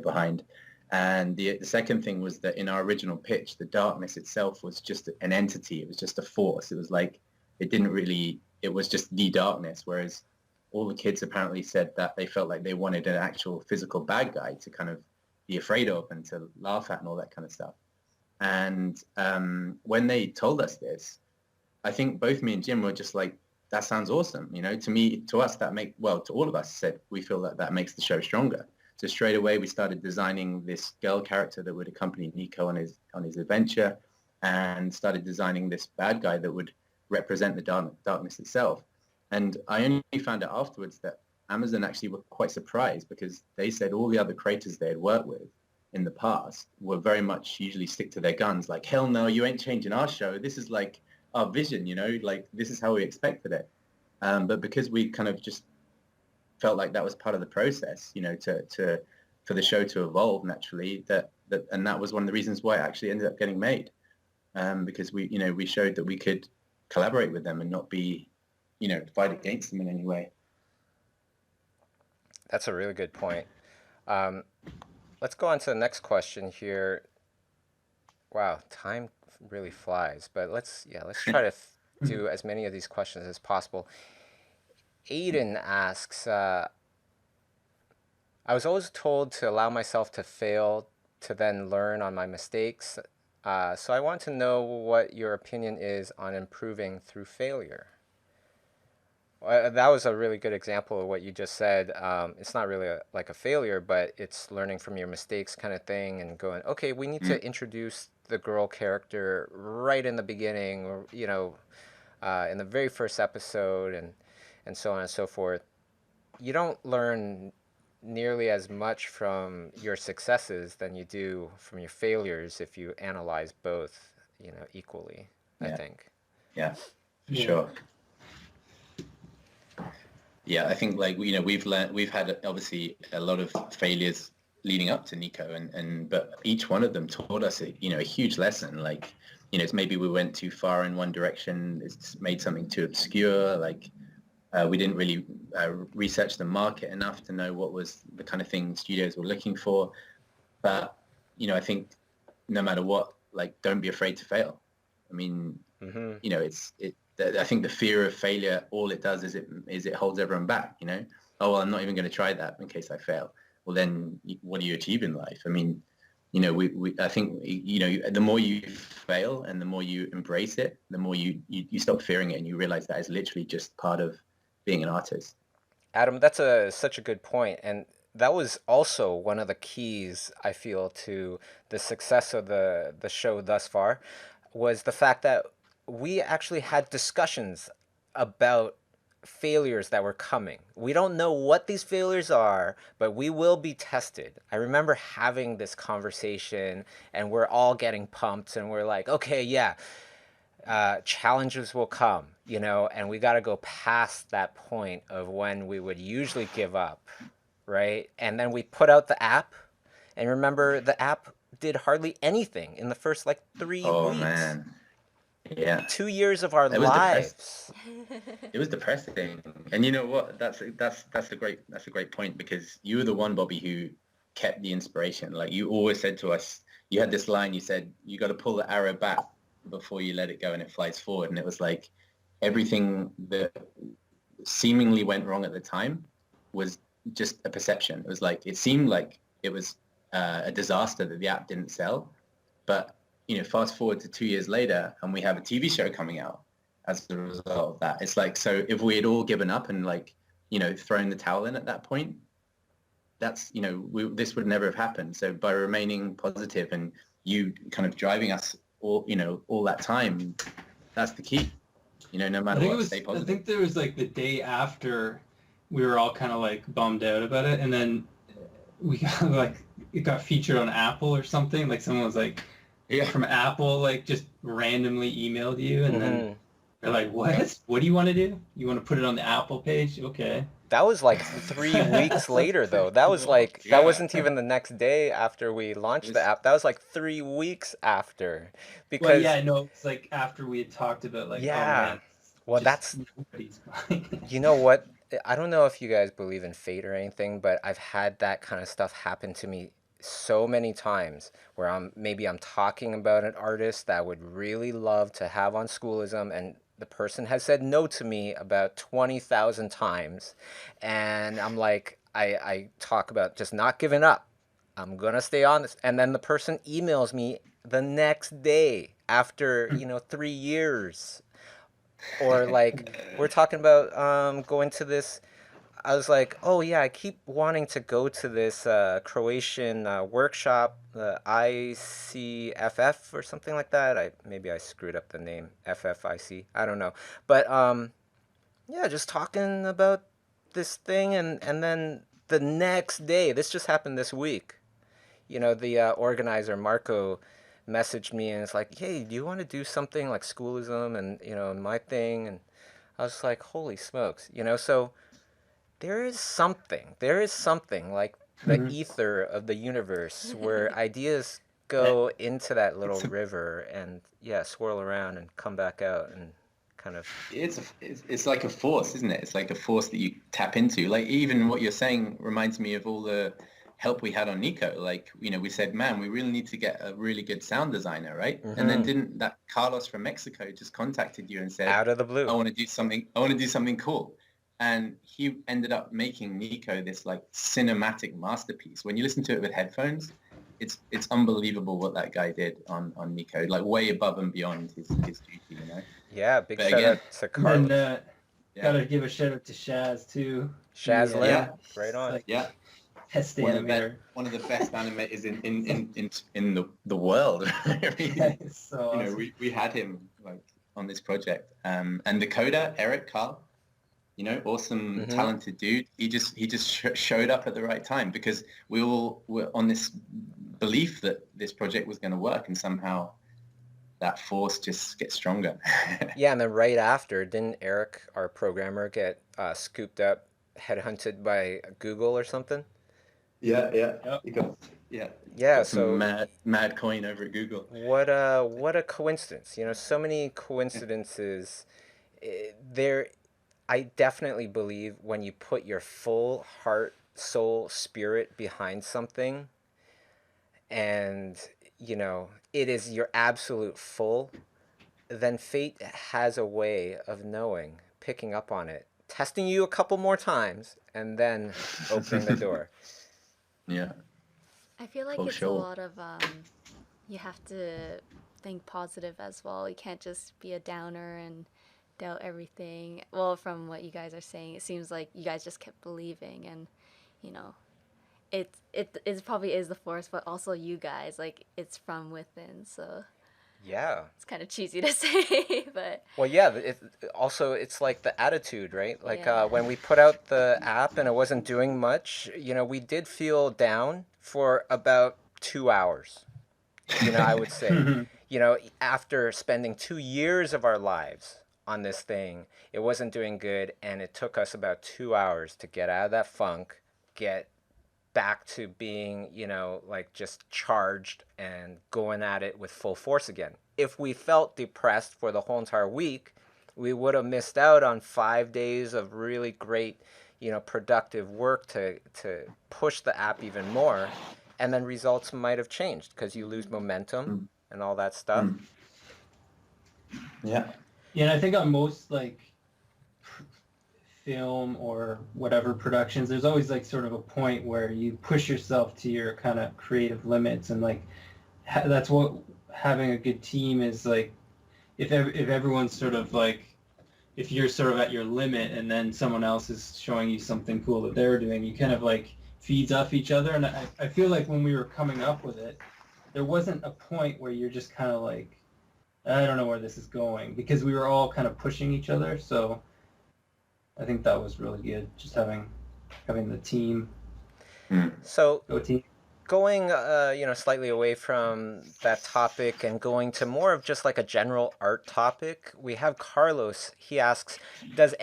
behind. And the second thing was that in our original pitch, the darkness itself was just an entity. It was just a force. It was like it was just the darkness, whereas all the kids apparently said that they felt like they wanted an actual physical bad guy to kind of be afraid of and to laugh at and all that kind of stuff. And when they told us this, I think both me and Jim were just like, that sounds awesome. To us, to all of us said, we feel that makes the show stronger. So straight away, we started designing this girl character that would accompany Nico on his adventure, and started designing this bad guy that would represent the darkness itself. And I only found out afterwards that Amazon actually were quite surprised because they said all the other creators they had worked with in the past were very much usually stick to their guns. Like, hell no, you ain't changing our show. This is like our vision, like this is how we expected it. But because we kind of just felt like that was part of the process, for the show to evolve naturally, and that was one of the reasons why it actually ended up getting made, because we showed that we could collaborate with them and not be, fight against them in any way. That's a really good point. Let's go on to the next question here. Wow, time really flies, but let's try to do as many of these questions as possible. Aiden asks, I was always told to allow myself to fail to then learn on my mistakes. So I want to know what your opinion is on improving through failure. That was a really good example of what you just said. It's not really like a failure, but it's learning from your mistakes kind of thing and going, okay, we need to introduce the girl character right in the beginning, or, in the very first episode, and so on and so forth. You don't learn nearly as much from your successes than you do from your failures if you analyze both, equally, I think. Yeah, for sure. Yeah, I think like we've had obviously a lot of failures leading up to Nico, but each one of them taught us a huge lesson. Like, it's maybe we went too far in one direction, it's made something too obscure. Like, we didn't really research the market enough to know what was the kind of thing studios were looking for. But I think no matter what, like, don't be afraid to fail. I mean, I think the fear of failure, all it does is it holds everyone back. Oh well, I'm not even going to try that in case I fail. Well, then what do you achieve in life? I mean, I think the more you fail and the more you embrace it, the more you stop fearing it, and you realize that is literally just part of being an artist. Adam, that's such a good point, and that was also one of the keys I feel to the success of the show thus far, was the fact that we actually had discussions about failures that were coming. We don't know what these failures are, but we will be tested. I remember having this conversation, and we're all getting pumped, and we're like, okay, yeah, challenges will come, and we got to go past that point of when we would usually give up, right? And then we put out the app, and remember, the app did hardly anything in the first like 3 Oh weeks. man, yeah, 2 years of our it was depressing. lives. It was depressing, and you know what? That's a great point, because you were the one, Bobby, who kept the inspiration. Like, you always said to us, you had this line. You said you got to pull the arrow back before you let it go, and it flies forward. And it was like everything that seemingly went wrong at the time was just a perception. It was like, it seemed like it was a disaster that the app didn't sell, but fast forward to 2 years later, and we have a TV show coming out as a result of that. It's like, so if we had all given up and thrown the towel in at that point, that's this would never have happened. So by remaining positive and you kind of driving us all that time, that's the key. No matter what, stay positive. I think there was like the day after we were all kind of like bummed out about it, and then we got like, it got featured on Apple or something. Like, someone was like, from Apple, like, just randomly emailed you, and then they're like, what do you want to do? You want to put it on the Apple page? Okay. That was like 3 weeks later, though. That was like, that wasn't even the next day after we launched the app. That was like 3 weeks after. Because, well, yeah, no, it's like after we had talked about, like, yeah. oh man, Well, that's, nobody's buying. you know what? I don't know if you guys believe in fate or anything, but I've had that kind of stuff happen to me so many times, where I'm talking about an artist that I would really love to have on Schoolism, and the person has said no to me about 20,000 times, and I'm like, I talk about just not giving up. I'm gonna stay on this, and then the person emails me the next day after 3 years, or like, we're talking about going to this. I was like, oh yeah, I keep wanting to go to this Croatian workshop, the ICFF or something like that. Maybe I screwed up the name, FFIC. I don't know, but yeah, just talking about this thing, and then the next day, this just happened this week. The organizer Marco messaged me, and it's like, hey, do you want to do something like Schoolism and my thing? And I was like, holy smokes, so. There is something like the ether of the universe where ideas go into that little river and swirl around and come back out and kind of. It's like a force, isn't it? It's like a force that you tap into. Like, even what you're saying reminds me of all the help we had on Nico. Like, we said, man, we really need to get a really good sound designer, right? Mm-hmm. And then didn't that Carlos from Mexico just contacted you and said, out of the blue, I want to do something cool. And he ended up making Nico this like cinematic masterpiece. When you listen to it with headphones, it's unbelievable what that guy did on Nico, like way above and beyond his duty, Yeah, big shout out to Carlos. And gotta give a shout out to Shaz too. Shaz Lim, right on. Like, best animator. One of the best animators in the world. So awesome. We had him like on this project. And the coder, Eric Carl, awesome, talented dude. He just showed up at the right time, because we all were on this belief that this project was going to work, and somehow that force just gets stronger. Yeah, and then right after, didn't Eric, our programmer, get scooped up headhunted by Google or something. Yeah, yeah. Yep. Yeah, Yeah, got some so mad coin over at Google. what a coincidence. So many coincidences. There, I definitely believe when you put your full heart, soul, spirit behind something, and it is your absolute full, then fate has a way of knowing, picking up on it, testing you a couple more times, and then opening the door. Yeah, I feel like for it's a sure. lot of you have to think positive as well. You can't just be a downer and doubt everything. Well, from what you guys are saying, it seems like you guys just kept believing, and you know, it probably is the force, but also you guys, like it's from within. So Yeah. it's kind of cheesy to say, but Well, yeah. Also, it's like the attitude, right? Like yeah. when we put out the app and it wasn't doing much, we did feel down for about 2 hours. I would say, after spending 2 years of our lives on this thing, it wasn't doing good, and it took us about 2 hours to get out of that funk, get back to being, like just charged and going at it with full force again. If we felt depressed for the whole entire week, we would have missed out on 5 days of really great, productive work to push the app even more. And then results might have changed because you lose momentum Mm, and all that stuff. mm. Yeah. Yeah, and I think on most like film or whatever productions, there's always like sort of a point where you push yourself to your kind of creative limits, and like that's what having a good team is like. If everyone's sort of like, if you're sort of at your limit and then someone else is showing you something cool that they're doing, you kind of like feeds off each other. And I feel like when we were coming up with it, there wasn't a point where you're just kind of like, I don't know where this is going, because we were all kind of pushing each other. So I think that was really good, just having the team Mm. So go team. going slightly away from that topic and going to more of just like a general art topic, we have Carlos. He asks, does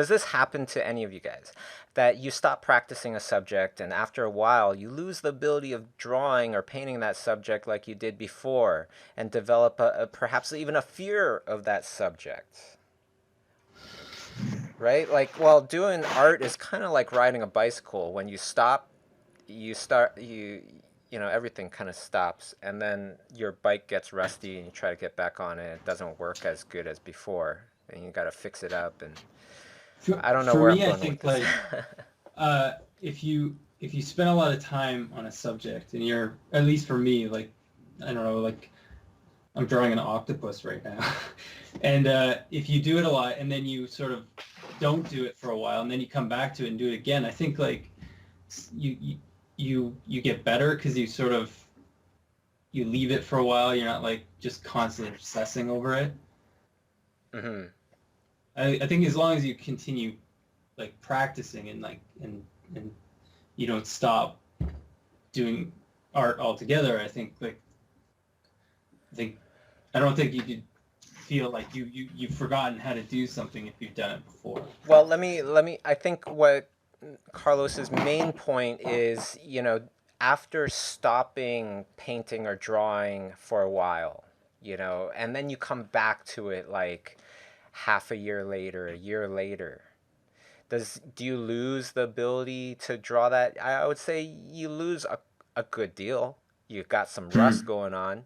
this happen to any of you guys, that you stop practicing a subject and after a while you lose the ability of drawing or painting that subject like you did before, and develop perhaps even a fear of that subject? Right? Like, well, doing art is kind of like riding a bicycle. When you stop, everything kind of stops, and then your bike gets rusty and you try to get back on it. It doesn't work as good as before, and you got to fix it up. And I don't know For where I'm me, I going with think this. like if you spend a lot of time on a subject and you're, at least for me, like I don't know, like I'm drawing an octopus right now, and if you do it a lot and then you sort of don't do it for a while and then you come back to it and do it again, I think like you get better because you sort of you leave it for a while. You're not like just constantly obsessing over it. Hmm. I think as long as you continue like practicing and like and you don't stop doing art altogether, I think like I think I don't think you could feel like you've forgotten how to do something if you've done it before. Well, let me. I think what Carlos's main point is, after stopping painting or drawing for a while, and then you come back to it like half a year later, a year later. Do you lose the ability to draw that? I would say you lose a good deal. You've got some rust Mm. going on.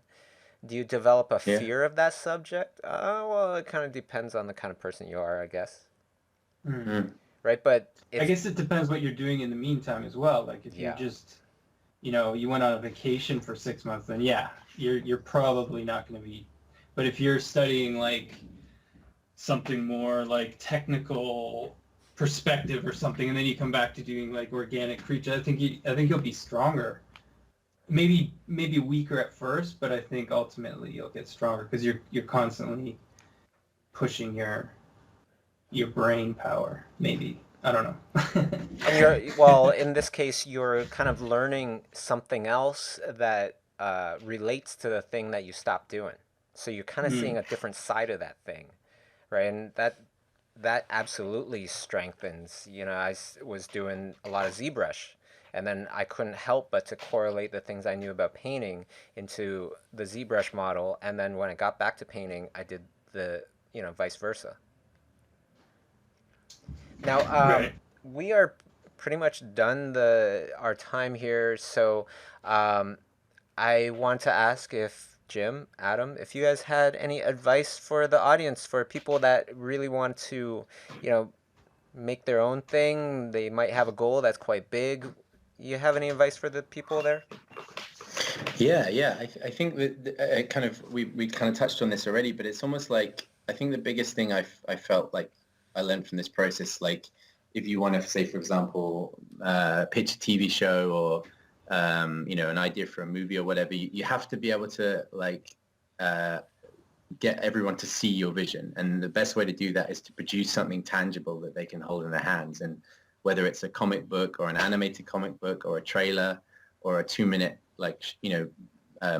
Do you develop a Yeah. fear of that subject? Well, it kind of depends on the kind of person you are, I guess. Hmm. Mm. Right, but I if guess it depends what you're doing in the meantime as well. Like if you're yeah. just you went on a vacation for 6 months, then yeah, you're probably not going to be. But if you're studying like something more like technical perspective or something, and then you come back to doing like organic creature, I think you'll be stronger. Maybe weaker at first, but I think ultimately you'll get stronger because you're constantly pushing your brain power. Maybe I don't know. And well, in this case, you're kind of learning something else that relates to the thing that you stopped doing. So you're kind of seeing Mm. a different side of that thing, right? And that that absolutely strengthens. Was doing a lot of ZBrush, and then I couldn't help but to correlate the things I knew about painting into the ZBrush model, and then when I got back to painting, I did the vice versa. Now, Right. we are pretty much done our time here, so um, I want to ask if Jim, Adam, if you guys had any advice for the audience, for people that really want to, you know, make their own thing. They might have a goal that's quite big. You have any advice for the people there? Yeah. I think that kind of we kind of touched on this already, but it's almost like I think the biggest thing I felt like I learned from this process, like if you want to say, for example, pitch a TV show or an idea for a movie or whatever, you have to be able to like uh, get everyone to see your vision. And the best way to do that is to produce something tangible that they can hold in their hands. And whether it's a comic book or an animated comic book or a trailer or a 2-minute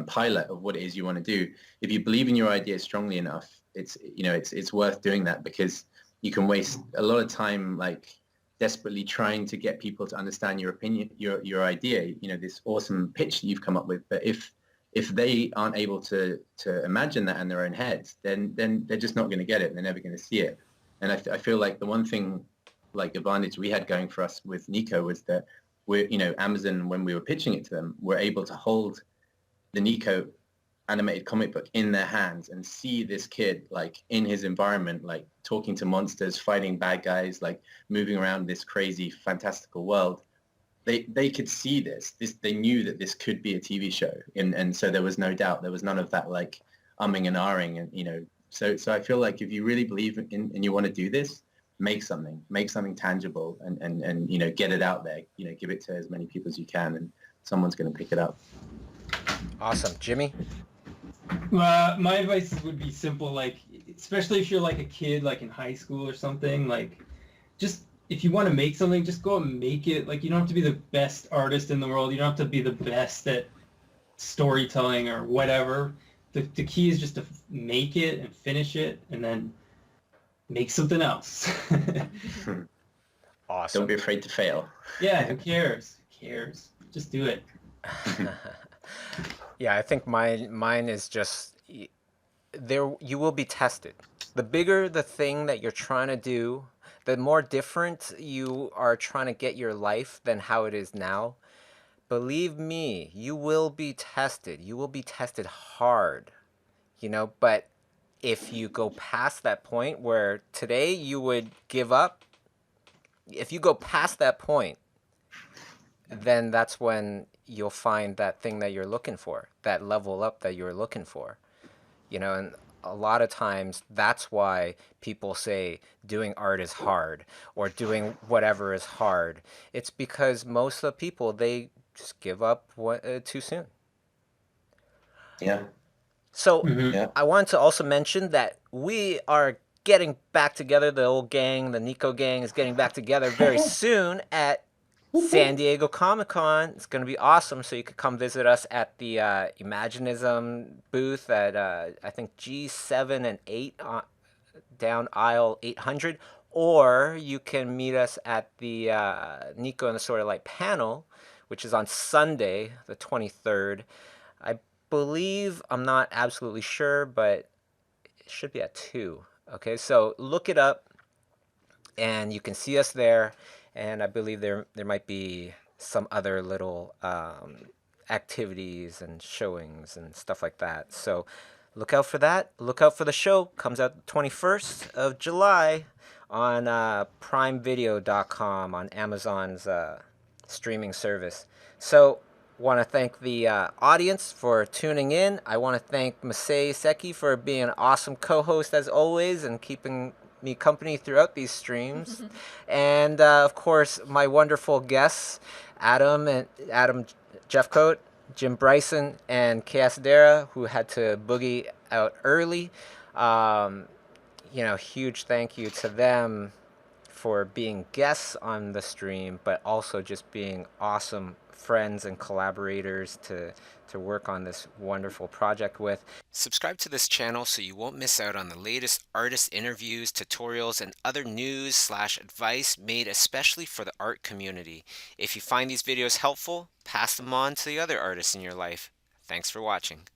pilot of what it is you want to do, if you believe in your idea strongly enough, it's worth doing that, because you can waste a lot of time like desperately trying to get people to understand your opinion, your idea, this awesome pitch that you've come up with. But if they aren't able to imagine that in their own heads, then they're just not going to get it. They're never going to see it. And I feel like the one thing, like advantage we had going for us with Nico, was that Amazon, when we were pitching it to them, were able to hold the Nico animated comic book in their hands and see this kid like in his environment, like talking to monsters, fighting bad guys, like moving around this crazy fantastical world. They could see this. They knew that this could be a TV show, and so there was no doubt. There was none of that like umming and ahhing, and So I feel like if you really believe in and you want to do this, make something tangible, and get it out there. Give it to as many people as you can, and someone's going to pick it up. Awesome, Jimmy. My advice would be simple, like especially if you're like a kid, like in high school or something, like just if you want to make something, just go and make it. Like you don't have to be the best artist in the world. You don't have to be the best at storytelling or whatever. The key is just to make it and finish it, and then make something else. Awesome. Don't be afraid to fail. Yeah, who cares? Who cares? Just do it. Yeah, I think mine is just there. You will be tested. The bigger the thing that you're trying to do, the more different you are trying to get your life than how it is now. Believe me, you will be tested. You will be tested hard, but if you go past that point where today you would give up, if you go past that point, then that's when you'll find that thing that you're looking for, that level up that you're looking for. And a lot of times that's why people say doing art is hard or doing whatever is hard. It's because most of the people, they just give up too soon. Yeah. So Mhm. I wanted to also mention that we are getting back together. The old gang, the Nico gang, is getting back together very soon at San Diego Comic-Con. It's going to be awesome. So you could come visit us at the Imaginism booth at, I think, G7 and 8 down aisle 800. Or you can meet us at the Nico and the Sword of Light panel, which is on Sunday, the 23rd. I believe, I'm not absolutely sure, but it should be at 2. Okay, so look it up, and you can see us there. And I believe there might be some other little activities and showings and stuff like that. So look out for that. Look out for the show. Comes out the 21st of July on primevideo.com, on Amazon's streaming service. So want to thank the audience for tuning in. I want to thank Masei Seki for being an awesome co-host as always and keeping me company throughout these streams. And of course, my wonderful guests, Adam Jeffcoat, Jim Bryson, and Kasadera, who had to boogie out early. Huge thank you to them for being guests on the stream, but also just being awesome friends and collaborators to work on this wonderful project with. Subscribe to this channel so you won't miss out on the latest artist interviews, tutorials, and other news/advice made especially for the art community. If you find these videos helpful, pass them on to the other artists in your life. Thanks for watching.